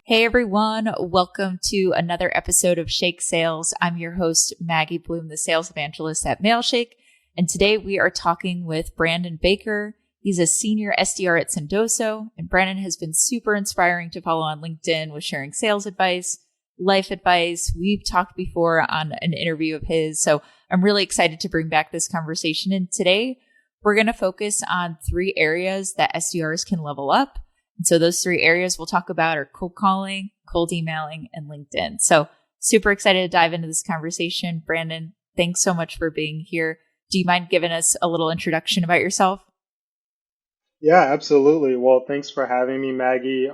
Hey everyone, welcome to another episode of Shake Sales. I'm your host, Maggie Blume, the sales evangelist at Mailshake. And today we are talking with Brandon Baker. He's a senior SDR at Sendoso, and Brandon has been super inspiring to follow on LinkedIn with sharing sales advice, life advice. We've talked before on an interview of his, so I'm really excited to bring back this conversation. And today we're going to focus on 3 areas that SDRs can level up. And so those 3 areas we'll talk about are cold calling, cold emailing, and LinkedIn. So super excited to dive into this conversation. Brandon, thanks so much for being here. Do you mind giving us a little introduction about yourself? Yeah, absolutely. Well, thanks for having me, Maggie.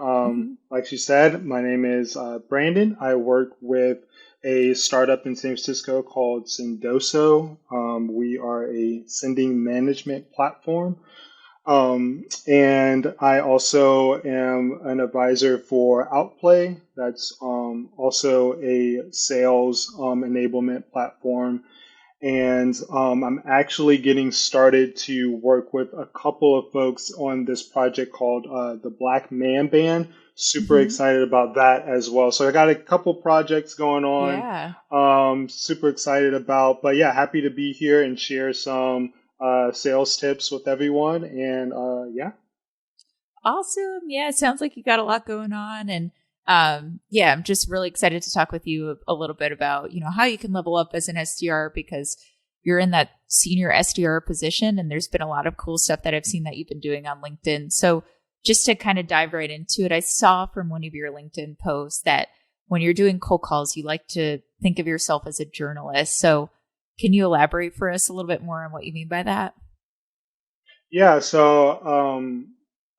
Like she said, my name is Brandon. I work with a startup in San Francisco called Sendoso. We are a sending management platform. And I also am an advisor for Outplay. That's also a sales enablement platform. And I'm actually getting started to work with a couple of folks on this project called the Black Man Band. Super excited about that as well. So I got a couple projects going on. Yeah. Super excited about, but yeah, happy to be here and share some sales tips with everyone. And yeah. Awesome. Yeah, it sounds like you got a lot going on. And yeah, I'm just really excited to talk with you a little bit about, how you can level up as an SDR, because you're in that senior SDR position and there's been a lot of cool stuff that I've seen that you've been doing on LinkedIn. So just to kind of dive right into it, I saw from one of your LinkedIn posts that when you're doing cold calls, you like to think of yourself as a journalist. So can you elaborate for us a little bit more on what you mean by that? Yeah, so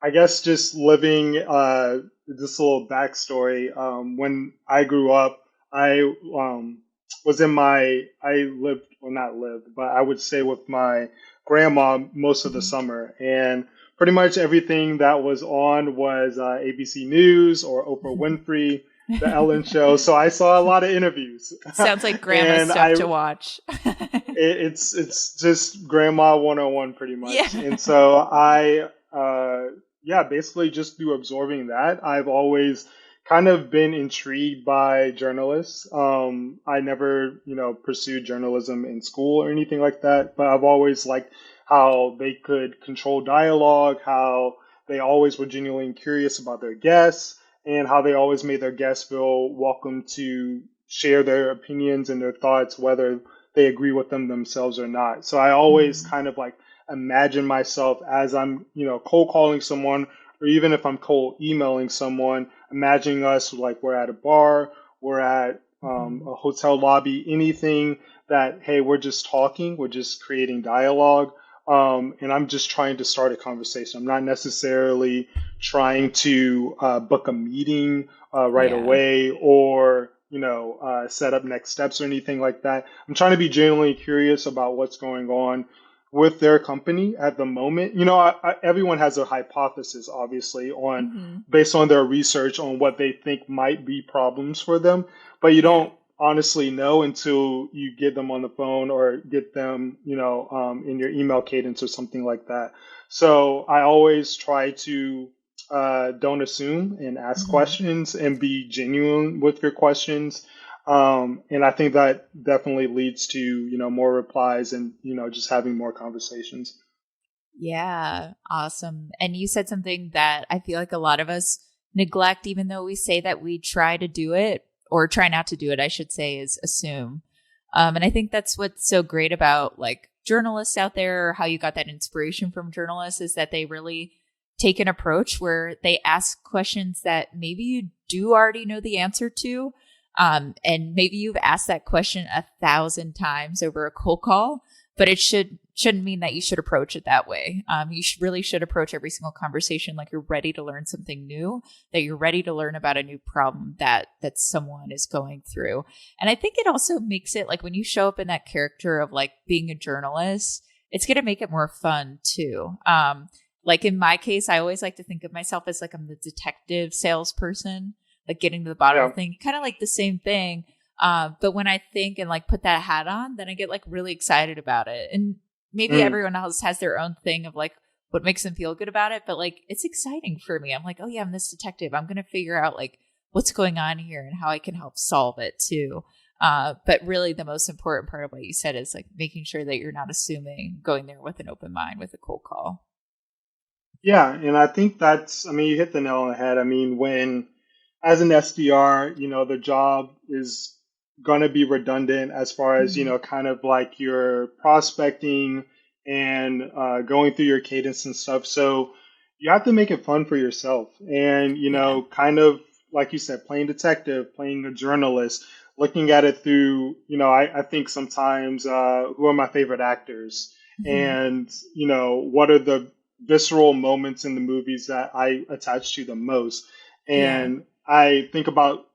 I guess just living this little backstory. When I grew up, I I lived, well, not lived, but I would stay with my grandma most of the Mhm. summer. And pretty much everything that was on was ABC News or Oprah Winfrey, The Ellen Show. So I saw a lot of interviews. Sounds like grandma and stuff I to watch. it's just grandma 101 pretty Yeah. much. And so I yeah, basically just through absorbing that, I've always kind of been intrigued by journalists. I never, pursued journalism in school or anything like that, but I've always liked how they could control dialogue, how they always were genuinely curious about their guests, and how they always made their guests feel welcome to share their opinions and their thoughts, whether they agree with them themselves or not. So I always Mhm. kind of like imagine myself as I'm, cold calling someone, or even if I'm cold emailing someone, imagining us like we're at a bar, we're at Mhm. a hotel lobby, anything that, hey, we're just talking, we're just creating dialogue. And I'm just trying to start a conversation. I'm not necessarily trying to book a meeting right Yeah. away or set up next steps or anything like that. I'm trying to be genuinely curious about what's going on with their company at the moment. Everyone has a hypothesis, obviously, on Mhm. based on their research on what they think might be problems for them, but you Yeah. don't honestly know until you get them on the phone or get them, in your email cadence or something like that. So I always try to don't assume and ask Mhm. questions and be genuine with your questions. And I think that definitely leads to, more replies and, just having more conversations. Yeah. Awesome. And you said something that I feel like a lot of us neglect, even though we say that we try to do it, or try not to do it, I should say, is assume. And I think that's what's so great about like journalists out there, or how you got that inspiration from journalists, is that they really take an approach where they ask questions that maybe you do already know the answer to. And maybe you've asked that question 1,000 times over a cold call, but it shouldn't mean that you should approach it that way. You really should approach every single conversation like you're ready to learn something new, that you're ready to learn about a new problem that someone is going through. And I think it also makes it like when you show up in that character of like being a journalist, it's going to make it more fun too. Like in my case, I always like to think of myself as like I'm the detective salesperson, like getting to the bottom of Yeah. the thing, kind of like the same thing. But when I think and like put that hat on, then I get like really excited about it. And maybe Mm, everyone else has their own thing of like what makes them feel good about it. But like, it's exciting for me. I'm like, oh yeah, I'm this detective. I'm going to figure out like what's going on here and how I can help solve it too. But really the most important part of what you said is like making sure that you're not assuming, going there with an open mind with a cold call. Yeah, and I think that's, I mean, you hit the nail on the head. I mean, when, as an SDR, the job is going to be redundant as far as, Mhm. kind of like your prospecting and going through your cadence and stuff. So you have to make it fun for yourself. And, Yeah. kind of like you said, playing detective, playing a journalist, looking at it through, I think sometimes who are my favorite actors? Mhm. And, what are the visceral moments in the movies that I attach to the most. Yeah. And I think about,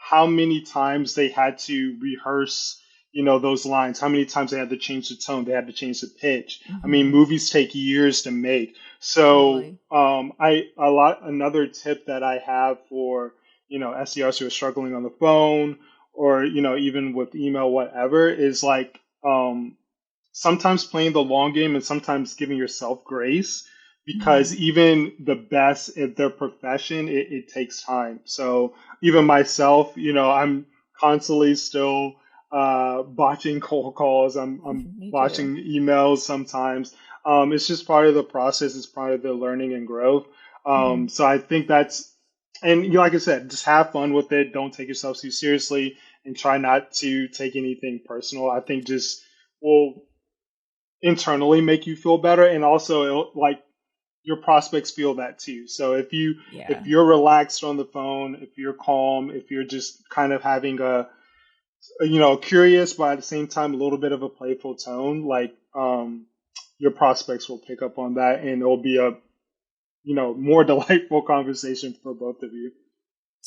how many times they had to rehearse, those lines, how many times they had to change the tone, they had to change the pitch. I mean, Mhm. movies take years to make. So, Totally. another tip that I have for, SDRs who are struggling on the phone or, even with email, whatever, is like, sometimes playing the long game and sometimes giving yourself grace because Mhm. even the best at their profession, it takes time. So even myself, I'm constantly still botching cold calls. I'm Me too. botching emails sometimes. It's just part of the process. It's part of the learning and growth. Mhm. So I think that's, and like I said, just have fun with it. Don't take yourself too seriously and try not to take anything personal. I think just will internally make you feel better, and also like your prospects feel that too. So if Yeah. you're relaxed on the phone, if you're calm, if you're just kind of having a curious but at the same time a little bit of a playful tone, like your prospects will pick up on that, and it'll be a more delightful conversation for both of you.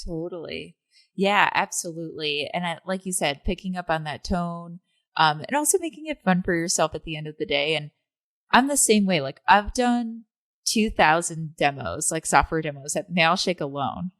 Totally. Yeah, absolutely. And like you said, picking up on that tone, and also making it fun for yourself at the end of the day. And I'm the same way. Like I've done 2,000 demos, like software demos at Mailshake alone.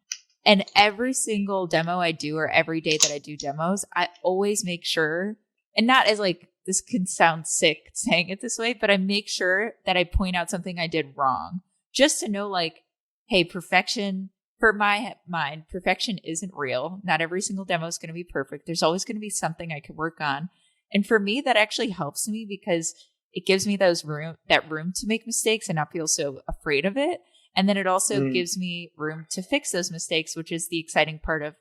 And every single demo I do or every day that I do demos, I always make sure, and not as like, this can sound sick saying it this way, but I make sure that I point out something I did wrong just to know like, hey, perfection for my mind, perfection isn't real. Not every single demo is going to be perfect. There's always going to be something I could work on. And for me, that actually helps me because it gives me that room to make mistakes and not feel so afraid of it. And then it also Mm, gives me room to fix those mistakes, which is the exciting part of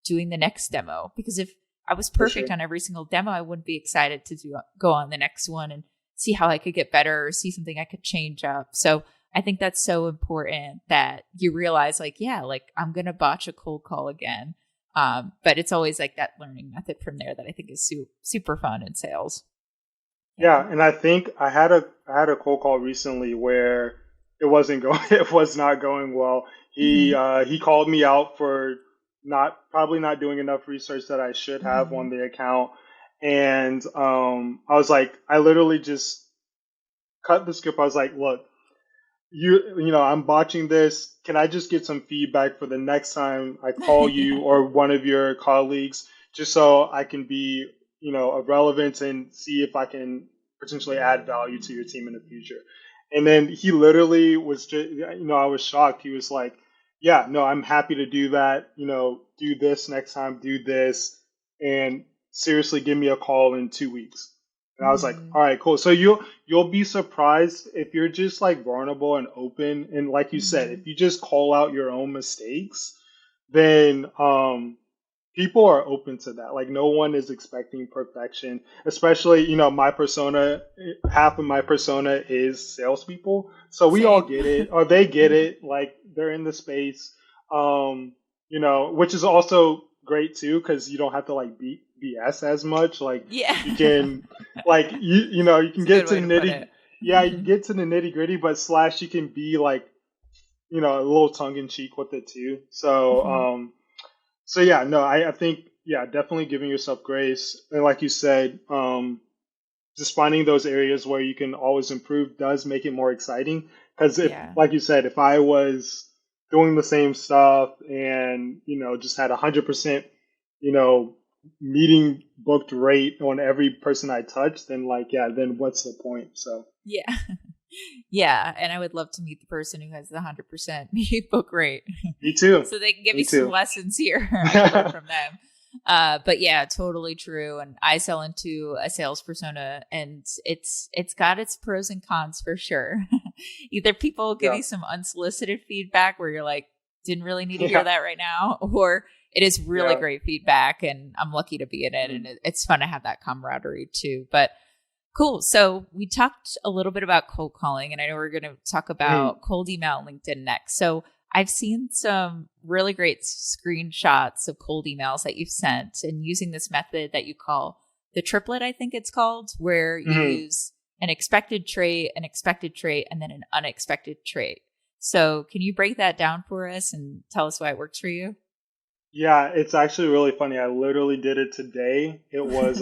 doing the next demo. Because if I was for perfect sure. on every single demo, I wouldn't be excited to go on the next one and see how I could get better or see something I could change up. So I think that's so important that you realize, like, yeah, like I'm gonna botch a cold call again. But it's always like that learning method from there that I think is super fun in sales. Yeah. Yeah, and I think I had a cold call recently where it wasn't going it was not going well. Hmm. He called me out for not probably not doing enough research that I should have Hmm. on the account. And I was like, I literally just cut the script. I was like, look, I'm botching this. Can I just get some feedback for the next time I call you Yeah. or one of your colleagues, just so I can be, of relevance and see if I can potentially add value to your team in the future. And then he literally was just, I was shocked. He was like, yeah, no, I'm happy to do that. Do this next time, do this, and seriously, give me a call in 2 weeks. And I was like, Hmm. all right, cool. So you'll be surprised if you're just like vulnerable and open, and like you said, Hmm. if you just call out your own mistakes, then people are open to that. Like no one is expecting perfection, especially my persona. Half of my persona is salespeople, so we all Same. get it, or they get it. Like they're in the space, which is also great too because you don't have to like beat BS as much. Like Yeah. you can, like you can It's a get good to way to put nitty. it. Yeah, you can get to the nitty gritty, but slash you can be like a little tongue in cheek with it too. So Hmm. yeah, no, I think yeah, definitely giving yourself grace, and like you said, just finding those areas where you can always improve does make it more exciting. Because if, Yeah. like you said, if I was doing the same stuff and just had 100%, you know, meeting booked rate on every person I touch, then like yeah, then what's the point? So Yeah. Yeah, and I would love to meet the person who has the 100% book rate. Me too. So they can give Me me some too. lessons here. I can learn from them. But yeah, totally true. And I sell into a sales persona, and it's got its pros and cons for sure. Either people give Yeah. you some unsolicited feedback where you're like, didn't really need to hear Yeah. that right now, or it is really Yeah. great feedback, and I'm lucky to be in it, and it's fun to have that camaraderie too. But cool. So we talked a little bit about cold calling, and I know we're going to talk Mhm. about cold email and LinkedIn next. So I've seen some really great screenshots of cold emails that you've sent, and using this method that you call the triplet, I think it's called, where you Mhm. use an expected trait, and then an unexpected trait. So can you break that down for us and tell us why it works for you? Yeah, it's actually really funny. I literally did it today. It was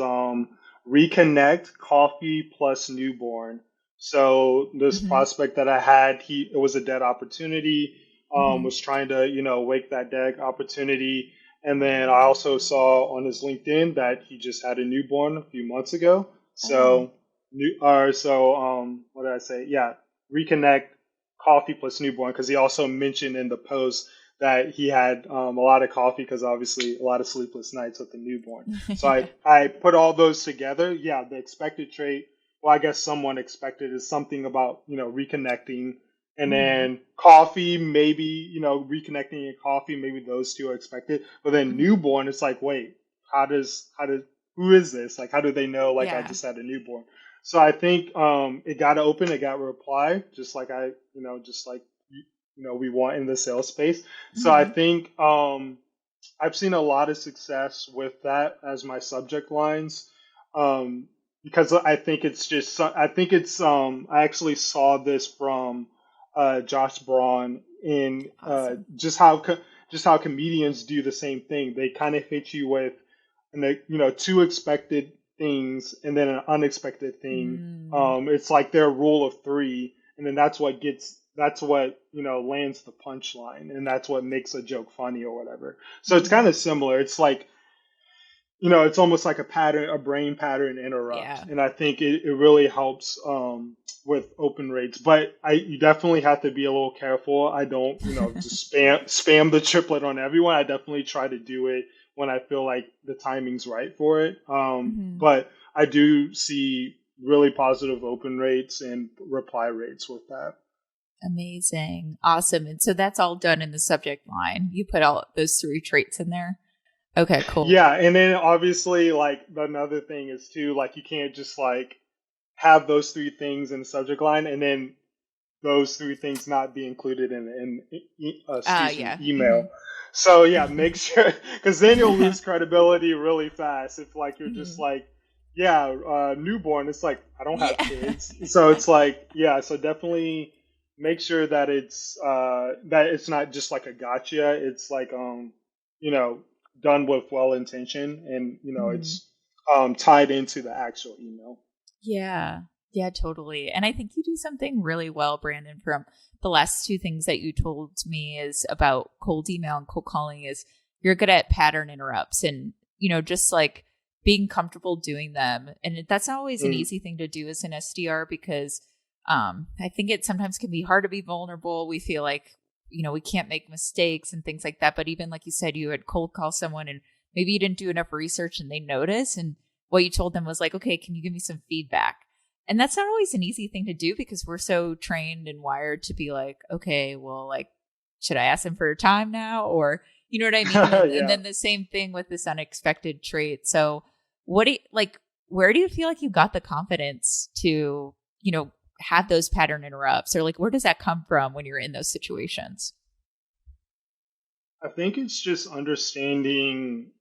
reconnect coffee plus newborn. So this hmm prospect that I had, it was a dead opportunity. hmm Was trying to wake that dead opportunity, and then I also saw on his LinkedIn that he just had a newborn a few months ago. Oh. So what did I say? Yeah, reconnect coffee plus newborn, because he also mentioned in the post that he had a lot of coffee because obviously a lot of sleepless nights with the newborn. So I put all those together. Yeah, the expected trait, well, I guess someone expected is something about, reconnecting. And hmm then coffee, maybe, reconnecting and coffee, maybe those two are expected. But then hmm newborn, it's like, wait, who is this? Like, how do they know, like, I Yeah. just had a newborn? So I think it got open, it got a reply, just like just like we want in the sales space. So I hmm think I've seen a lot of success with that as my subject lines, um, because I think it's just I think it's I actually saw this from Josh Braun in Awesome. just how comedians do the same thing. They kind of hit you with two expected things and then an unexpected thing. Mm. It's like their rule of three, and then that's what lands the punchline, and that's what makes a joke funny or whatever. So it's kind hmm of similar. It's like it's almost like a brain pattern interrupt, Yeah. and I think it really helps with open rates. But you definitely have to be a little careful. I don't just spam the triplet on everyone. I definitely try to do it when I feel like the timing's right for it. hmm But I do see really positive open rates and reply rates with that. Amazing. Awesome. And so that's all done in the subject line. You put all those three traits in there. Okay, cool. Yeah, and then obviously, like, another thing is too, like, you can't just like have those three things in the subject line and then those three things not be included excuse me, Yeah. email. So yeah, make sure, because then you'll lose credibility really fast if like you're just hmm like, yeah, newborn. It's like I don't have Yeah. kids, so it's like yeah. So definitely make sure that it's not just like a gotcha. It's like you know done with well intention, and Mhm. it's tied into the actual email. Yeah. Yeah, totally. And I think you do something really well, Brandon, from the last two things that you told me is about cold email and cold calling is you're good at pattern interrupts and, just like being comfortable doing them. And that's not always an Mm, easy thing to do as an SDR because I think it sometimes can be hard to be vulnerable. We feel like, we can't make mistakes and things like that. But even like you said, you had cold call someone and maybe you didn't do enough research and they notice. And what you told them was like, okay, can you give me some feedback? And that's not always an easy thing to do because we're so trained and wired to be like, okay, well, like, should I ask them for time now? Or, you know what I mean? And yeah. then the same thing with this unexpected trait. So, what do you like? Where do you feel like you got the confidence to, have those pattern interrupts? Or like, where does that come from when you're in those situations? I think it's just understanding,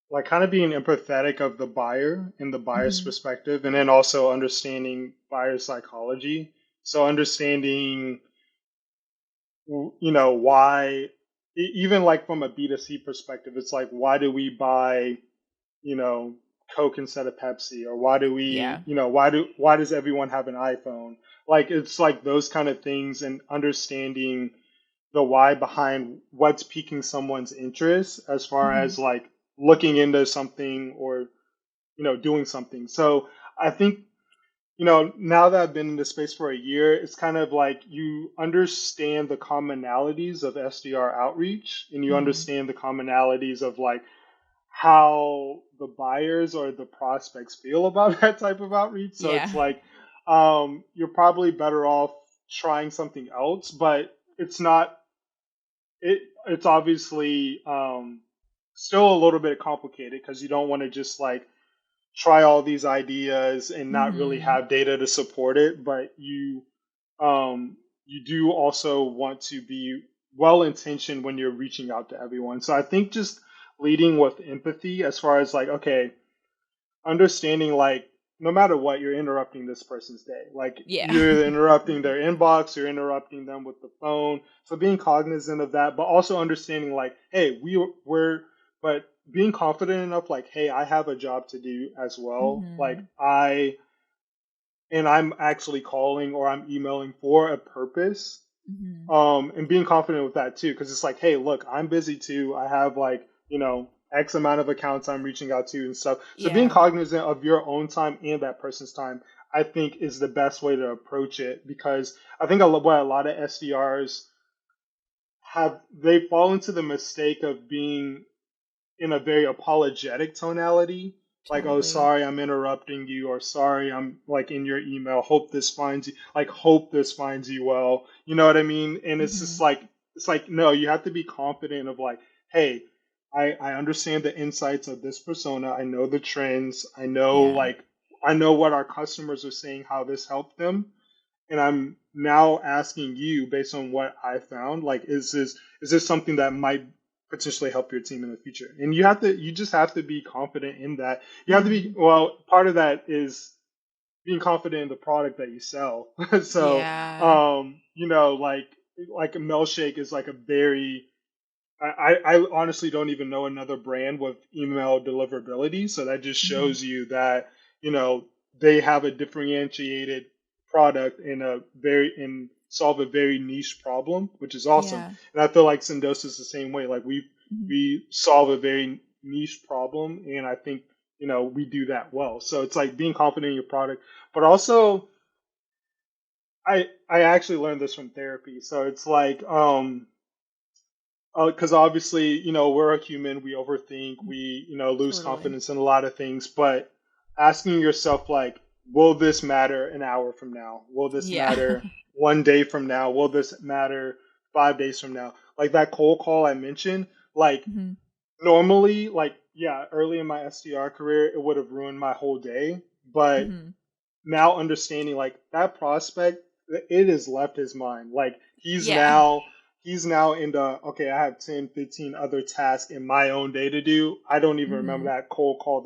like, kind of being empathetic of the buyer and the buyer's hmm perspective, and then also understanding buyer psychology. So understanding, why, even like from a B2C perspective, it's like, why do we buy, you know, Coke instead of Pepsi, or why do Yeah. we, why does everyone have an iPhone? Like, it's like those kind of things, and understanding the why behind what's piquing someone's interest as far hmm as like looking into something or doing something. So I think now that I've been in this space for a year, it's kind of like you understand the commonalities of SDR outreach, and you Mm-hmm. understand the commonalities of like how the buyers or the prospects feel about that type of outreach. So it's Yeah. like you're probably better off trying something else, but it's not it's obviously still a little bit complicated because you don't want to just like try all these ideas and not really Mm-hmm. have data to support it, but you do also want to be well intentioned when you're reaching out to everyone. So I think just leading with empathy as far as like, okay, understanding like no matter what, you're interrupting this person's day. Like Yeah. you're interrupting their inbox, you're interrupting them with the phone. So being cognizant of that, but also understanding like, hey, but being confident enough, like, hey, I have a job to do as well. Mm-hmm. And I'm actually calling or I'm emailing for a purpose. Mm-hmm. And being confident with that too, because it's like, hey, look, I'm busy too. I have like, X amount of accounts I'm reaching out to and stuff. So being Yeah. cognizant of your own time and that person's time, I think is the best way to approach it because I think what a lot of SDRs they fall into the mistake of being in a very apologetic tonality, like, oh, Totally. sorry, I'm interrupting you, or sorry, I'm like in your email. Hope this finds you well. You know what I mean? And it's just Mm-hmm. like, no, you have to be confident of like, hey, I understand the insights of this persona. I know the trends. Yeah. I know what our customers are saying, how this helped them. And I'm now asking you based on what I found, like, is this something that might potentially help your team in the future? And you just have to be confident in that. You have to Mm-hmm. be, well, part of that is being confident in the product that you sell. So, Yeah. like a Mailshake is like a very, I honestly don't even know another brand with email deliverability. So that just Mm-hmm. shows you that, you know, they have a differentiated product and solve a very niche problem, which is awesome. Yeah. And I feel like Sendoso is the same way. Like Mm-hmm. we solve a very niche problem, and I think we do that well. So it's like being confident in your product, but also I actually learned this from therapy. So it's like because obviously, we're a human, we overthink, we, lose Totally. confidence in a lot of things, but asking yourself, like, will this matter an hour from now? Will this Yeah. matter one day from now? Will this matter 5 days from now? Like that cold call I mentioned, like, Mm-hmm. normally, like, yeah, early in my SDR career, it would have ruined my whole day. But Mm-hmm. now understanding like that prospect, it has left his mind. Like Yeah. he's now into, okay, I have 10, 15 other tasks in my own day to do. I don't even remember Mm-hmm. that cold call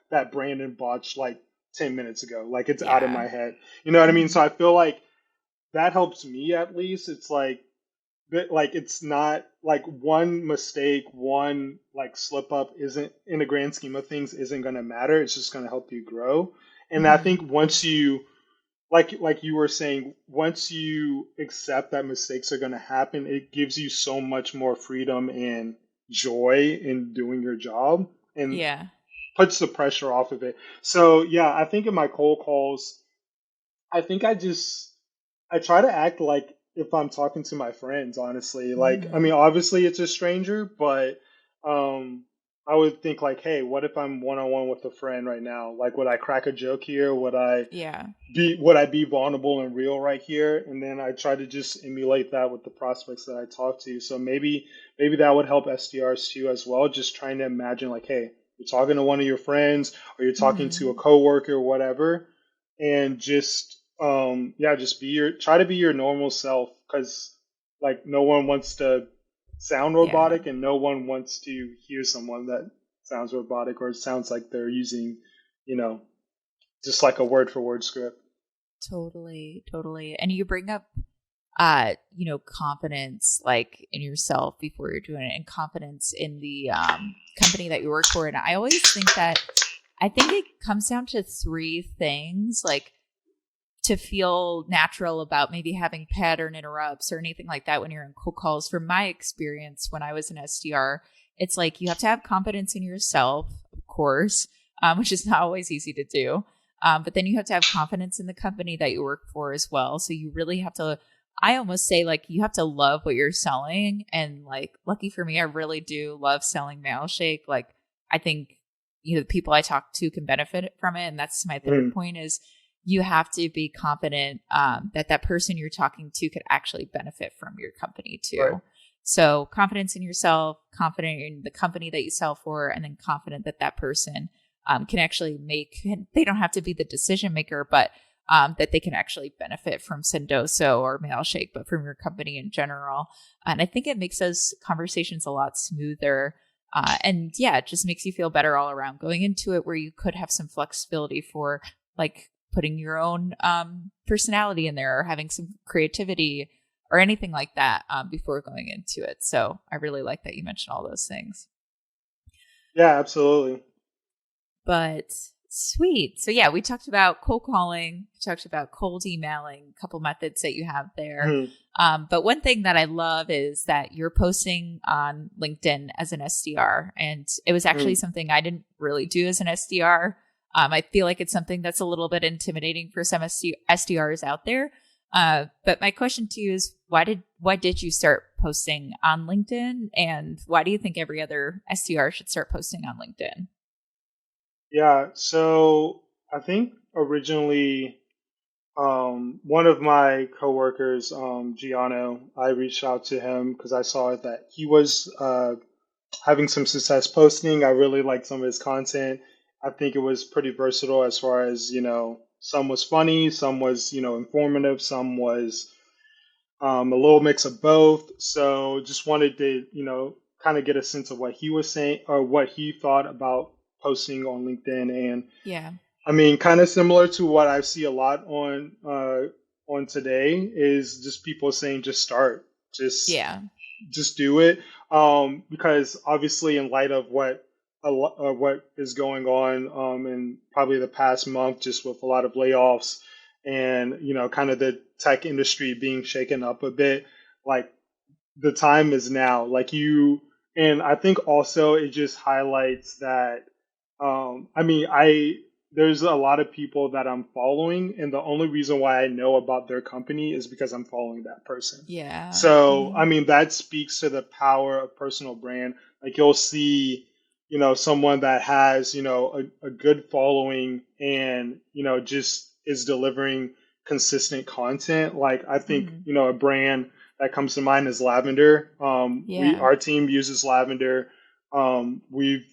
that Brandon botched like 10 minutes ago. Like it's out of Yeah. my head. You know what I mean? Mm-hmm. So I feel like that helps me at least. It's like it's not like one mistake, one like slip up isn't in the grand scheme of things isn't going to matter. It's just going to help you grow. And I Mm-hmm. think once you like you were saying, once you accept that mistakes are going to happen, it gives you so much more freedom and joy in doing your job and Yeah. puts the pressure off of it. So yeah, I think in my cold calls, I think I try to act like if I'm talking to my friends, honestly. Like, I Mm-hmm. mean, obviously it's a stranger, but um, I would think like, hey, what if I'm one on one with a friend right now? Like, would I crack a joke here? Yeah. Would I be vulnerable and real right here? And then I try to just emulate that with the prospects that I talk to. So maybe that would help SDRs too as well. Just trying to imagine like, hey, you're talking to one of your friends or you're talking to a Mm-hmm. coworker or whatever, and just just try to be your normal self because like no one wants to sound Yeah. robotic and no one wants to hear someone that sounds robotic or sounds like they're using you know just like a word for word script. Totally. Totally. And you bring up confidence like in yourself before you're doing it and confidence in the company that you work for. And I always think that I think it comes down to three things, like to feel natural about maybe having pattern interrupts or anything like that when you're in cold calls. From my experience when I was an SDR, it's like you have to have confidence in yourself, of course, which is not always easy to do. But then you have to have confidence in the company that you work for as well. So you really have to, I almost say like you have to love what you're selling. And like, lucky for me, I really do love selling Mailshake. Like, I think, the people I talk to can benefit from it. And that's my third point is you have to be confident that person you're talking to could actually benefit from your company too. Right. So confidence in yourself, confident in the company that you sell for, and then confident that person can actually they don't have to be the decision maker, but that they can actually benefit from Sendoso or Mailshake, but from your company in general. And I think it makes those conversations a lot smoother. And yeah, it just makes you feel better all around going into it, where you could have some flexibility for like putting your own personality in there or having some creativity or anything like that before going into it. So I really like that you mentioned all those things. Yeah, absolutely. But sweet. So yeah, we talked about cold calling, we talked about cold emailing, a couple methods that you have there. But one thing that I love is that you're posting on LinkedIn as an SDR. And it was actually something I didn't really do as an SDR. I feel like it's something that's a little bit intimidating for some SDRs out there. But my question to you is, why did you start posting on LinkedIn? And why do you think every other SDR should start posting on LinkedIn? Yeah, so I think originally one of my coworkers, Giano, I reached out to him because I saw that he was having some success posting. I really liked some of his content. I think it was pretty versatile as far as, some was funny, some was, informative, some was a little mix of both. So just wanted to, kind of get a sense of what he was saying or what he thought about posting on LinkedIn. And Yeah. I mean, kind of similar to what I see a lot on today is just people saying just start, Yeah. just do it. Because obviously, in light of what is going on in probably the past month, just with a lot of layoffs and kind of the tech industry being shaken up a bit, like the time is now. And I think also it just highlights that. I mean, there's a lot of people that I'm following, and the only reason why I know about their company is because I'm following that person. Yeah. So, I mean, that speaks to the power of personal brand. Like you'll see, someone that has, a good following and, just is delivering consistent content. Like I think, a brand that comes to mind is Lavender. Yeah. Our team uses Lavender. We've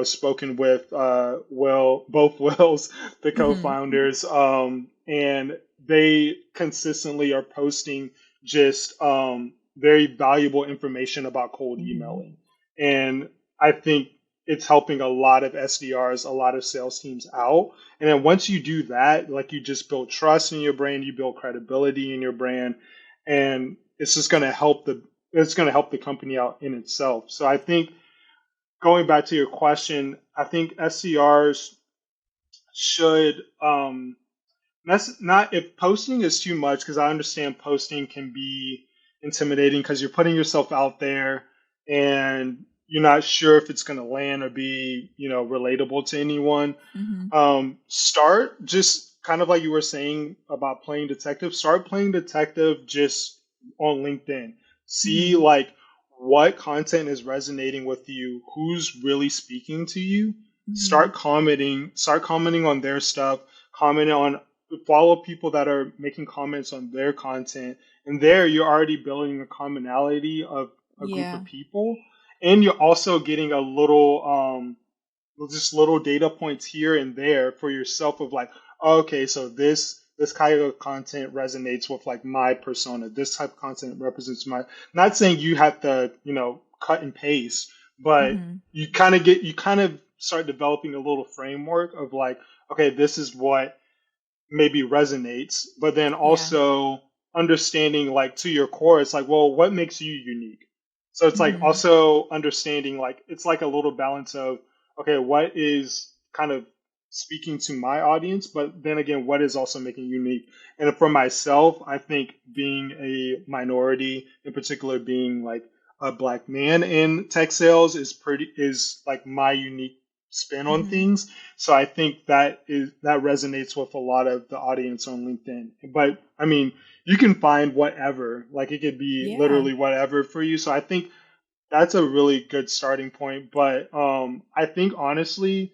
spoken with both Wills, the co-founders, and they consistently are posting just very valuable information about cold emailing. And I think it's helping a lot of SDRs, a lot of sales teams out. And then once you do that, like you just build trust in your brand, you build credibility in your brand, and it's just going to help the company out in itself. So I think going back to your question, I think SDRs should that's not if posting is too much, because I understand posting can be intimidating because you're putting yourself out there and you're not sure if it's going to land or be relatable to anyone. Start just kind of like you were saying about playing detective. Start playing detective just on LinkedIn. See like what content is resonating with you, who's really speaking to you. Start commenting on their stuff, follow people that are making comments on their content. And there you're already building a commonality of a group of people. And you're also getting a little just little data points here and there for yourself of like, okay, so this kind of content resonates with like my persona. This type of content represents my. Not saying you have to cut and paste, but you kind of start developing a little framework of like, okay, this is what maybe resonates, but then also understanding like to your core, it's like, well, what makes you unique? So it's like also understanding like it's like a little balance of, okay, what is kind of speaking to my audience, but then again, what is also making you unique? And for myself, I think being a minority, in particular, being like a black man in tech sales is like my unique spin on things. So I think that resonates with a lot of the audience on LinkedIn. But I mean, you can find whatever, like it could be Yeah. literally whatever for you. So I think that's a really good starting point. But I think honestly,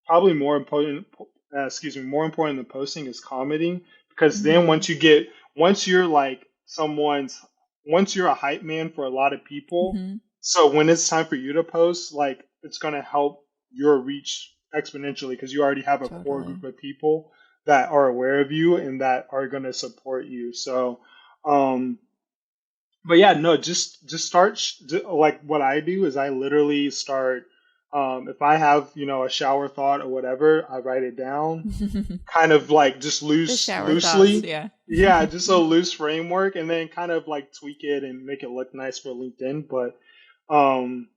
probably more important than posting is commenting, because then Mm-hmm. once you're like once you're a hype man for a lot of people, Mm-hmm. so when it's time for you to post, like it's gonna help your reach exponentially because you already have a core Totally. group of people that are aware of you and that are gonna support you. So, um, but yeah, no, just start like what I do is I literally start. If I have a shower thought or whatever, I write it down, kind of like just The shower thoughts. loosely. Yeah. Yeah, just a loose framework, and then kind of like tweak it and make it look nice for LinkedIn. But um,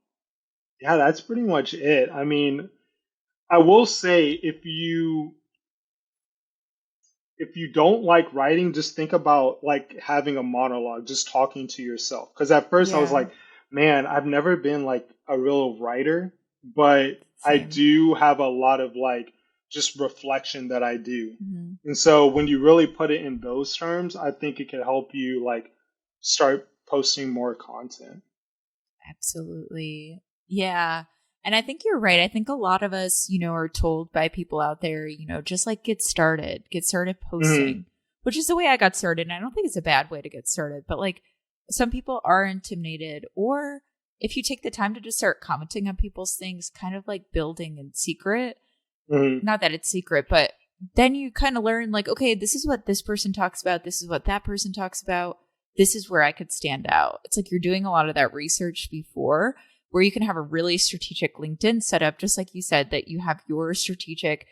yeah, that's pretty much it. I mean, I will say if you don't like writing, just think about like having a monologue, just talking to yourself. Because at first I was Yeah. like, man, I've never been like a real writer, but I Same. do have a lot of like just reflection that I do. Mm-hmm. And so when you really put it in those terms, I think it can help you like start posting more content. Absolutely. Yeah. And I think you're right. I think a lot of us, are told by people out there, just like get started Hmm. posting, which is the way I got started. And I don't think it's a bad way to get started, but like some people are intimidated. Or if you take the time to just start commenting on people's things, kind of like building in secret, Hmm. not that it's secret, but then you kind of learn like, okay, this is what this person talks about. This is what that person talks about. This is where I could stand out. It's like you're doing a lot of that research before, where you can have a really strategic LinkedIn setup, just like you said, that you have your strategic,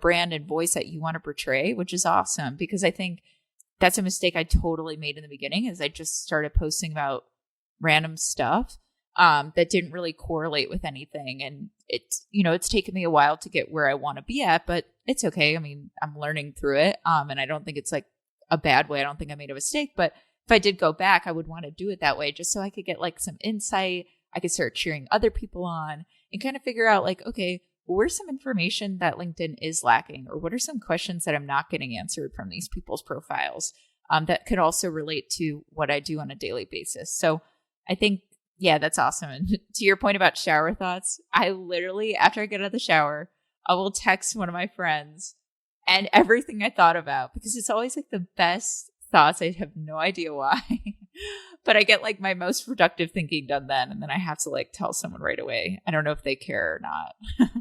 brand and voice that you want to portray, which is awesome. Because I think that's a mistake I totally made in the beginning is I just started posting about random stuff that didn't really correlate with anything. And it's taken me a while to get where I want to be at, but it's okay. I mean, I'm learning through it. And I don't think it's like a bad way. I don't think I made a mistake, but if I did go back, I would want to do it that way just so I could get like some insight. I could start cheering other people on and kind of figure out like, okay, where's some information that LinkedIn is lacking, or what are some questions that I'm not getting answered from these people's profiles that could also relate to what I do on a daily basis. So I think, yeah, that's awesome. And to your point about shower thoughts, I literally, after I get out of the shower, I will text one of my friends and everything I thought about, because it's always like the best thoughts. I have no idea why, but I get like my most productive thinking done then. And then I have to like tell someone right away. I don't know if they care or not.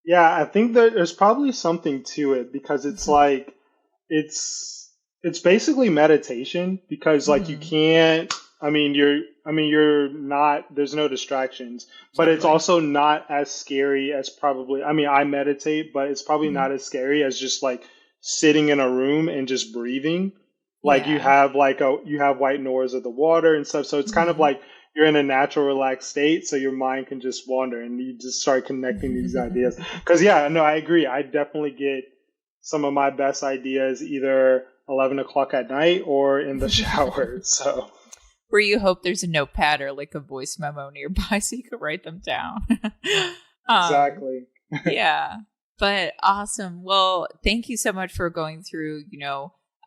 Yeah, I think that there's probably something to it because it's like it's basically meditation because like you Hmm. can't I mean you're not there's no distractions, but it's Totally. also not as scary as probably I mean I meditate, but it's probably Hmm. not as scary as just like sitting in a room and just breathing. Like Yeah. you have white noise of the water and stuff, so it's kind of Hmm. like you're in a natural relaxed state, so your mind can just wander and you just start connecting these ideas. Because yeah, no, I agree. I definitely get some of my best ideas either 11 o'clock at night or in the shower. So Where you hope there's a notepad or like a voice memo nearby so you can write them down. um, exactly. yeah, but awesome. Well, thank you so much for going through,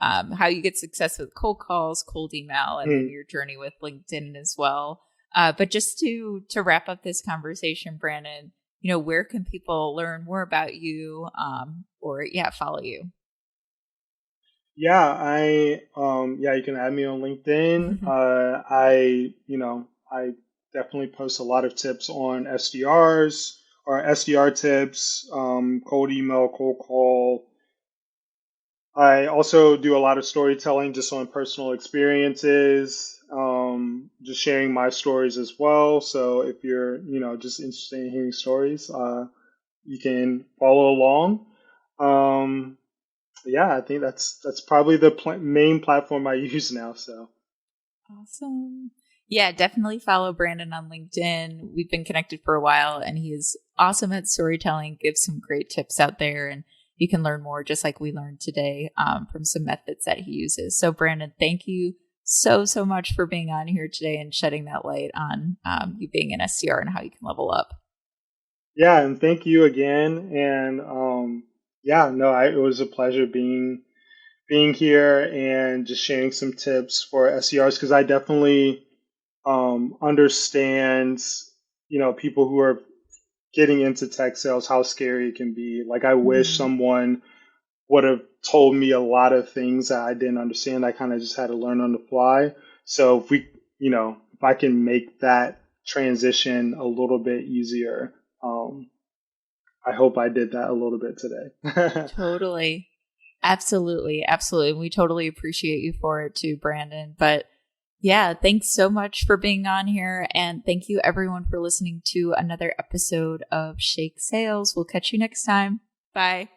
how you get success with cold calls, cold email, and then Mm. your journey with LinkedIn as well. But just to wrap up this conversation, Brandon, where can people learn more about you, or yeah, follow you? Yeah, yeah, you can add me on LinkedIn. I definitely post a lot of tips on SDRs or SDR tips, cold email, cold call. I also do a lot of storytelling just on personal experiences, just sharing my stories as well. So if you're, just interested in hearing stories, you can follow along. Um, yeah, I think that's probably the main platform I use now. So Awesome. Yeah, definitely follow Brandon on LinkedIn. We've been connected for a while and he is awesome at storytelling, gives some great tips out there. And you can learn more, just like we learned today, from some methods that he uses. So, Brandon, thank you so, so much for being on here today and shedding that light on you being an SDR and how you can level up. Yeah, and thank you again. And yeah, no, it was a pleasure being here and just sharing some tips for SDRs because I definitely understand, people who are getting into tech sales, how scary it can be. Like, I wish Mhm. someone would have told me a lot of things that I didn't understand. I kind of just had to learn on the fly. So if I can make that transition a little bit easier, I hope I did that a little bit today. Totally. Absolutely. Absolutely. We totally appreciate you for it too, Brandon. But yeah, thanks so much for being on here. And thank you everyone for listening to another episode of Shake Sales. We'll catch you next time. Bye.